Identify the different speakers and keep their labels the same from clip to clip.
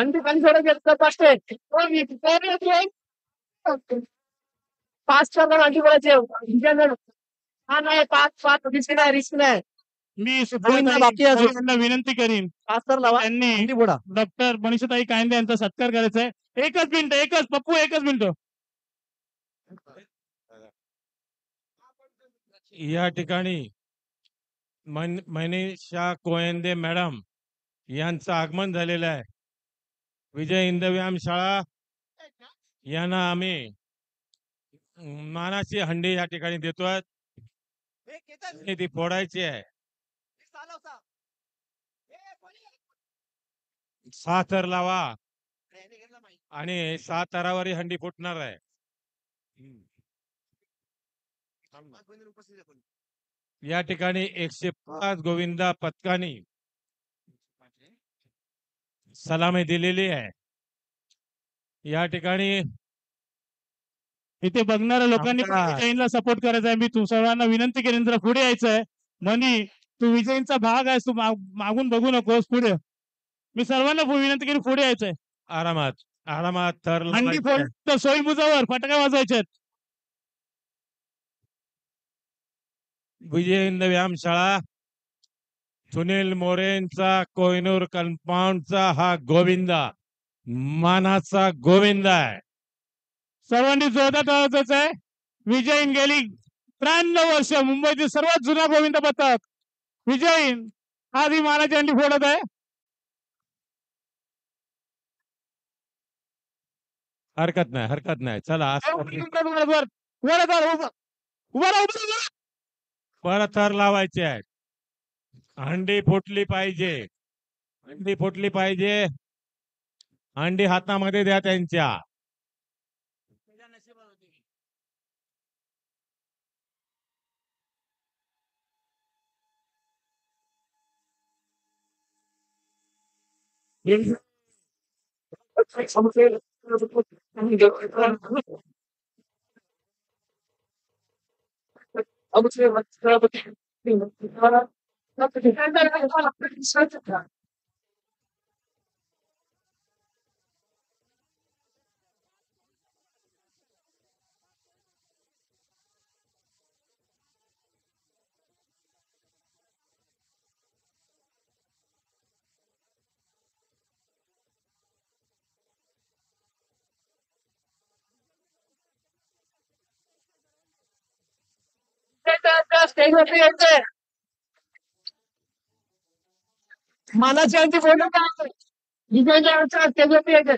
Speaker 1: अंडी पाणी थोडं घेतलं पाचशे पाच चार अंडी बोलायचे हा नाही पाच पाच रिस्क नाही रिस्क नाही
Speaker 2: मी
Speaker 1: बाकी आहे अजून.
Speaker 2: यांना विनंती करीन
Speaker 1: पाच तर लावा
Speaker 2: त्यांनी
Speaker 1: अंडी बोला
Speaker 2: डॉक्टर मनीषाताई कायंदे यांचा सत्कार करायचा आहे. एकच मिनिट एकच पप्पू एकच मिनिट. या ठिकाणी मनीषा कोयंदे मॅडम यांचं आगमन झालेलं आहे. विजय हिंद व्यायाम शाळा यांना आम्ही मानाची हंडी या ठिकाणी देतोय. ती फोडायची आहे. 6 थर लावा आणि 6 थरावर हंडी फुटणार आहे. या ठिकाणी 105 गोविंदा पथकानी सलामी दिलेली आहे. या ठिकाणी इथे बघणाऱ्या लोकांनी विजयींना सपोर्ट करायचा आहे. मी तू सर्वांना विनंती करेन जरा पुढे यायचं आहे. मनी तू विजयींचा भाग आहेस, तू मागून बघू नकोस, पुढे. मी सर्वांना विनंती करेन पुढे यायचंय. आरामात आरामात तर हंडी फोड सोयी बुजावर फटाका वाजवायच्यात. विजय हिंद व्यायाम शाळा सुनील मोरेंचा कोहिनूर कंपाऊंडचा हा गोविंदा मानाचा गोविंदा आहे. सर्वांनी जोरदार टाळायचं आहे. विजयीन गेली 93 वर्ष मुंबईतील सर्वात जुना गोविंद पथक विजयीन आज ही मानाची हंडी फोडत आहे. हरकत नाही चला परत थर लावायचे आहे. हंडी फुटली पाहिजे. हंडी फुटली पाहिजे. हंडी हातामध्ये द्या त्यांच्या. स्टेजवरती यायचंय. मानाची हंडी फोडून विजयच्या स्टेजवरती यायचंय.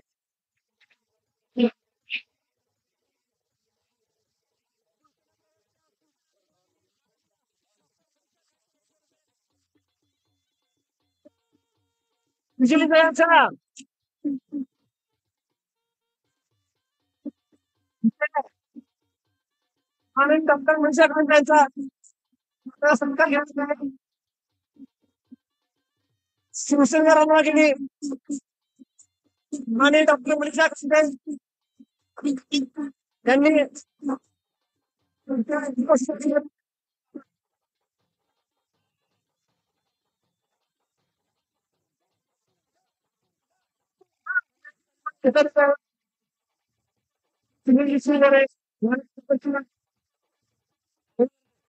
Speaker 2: विजयचा आणि डॉक्टर मनीषा कोयंदेचा सत्कार घ्यायचा आहे. शिवसेना रामवागिनी आणि डॉक्टर मनीषा यांनी सुनील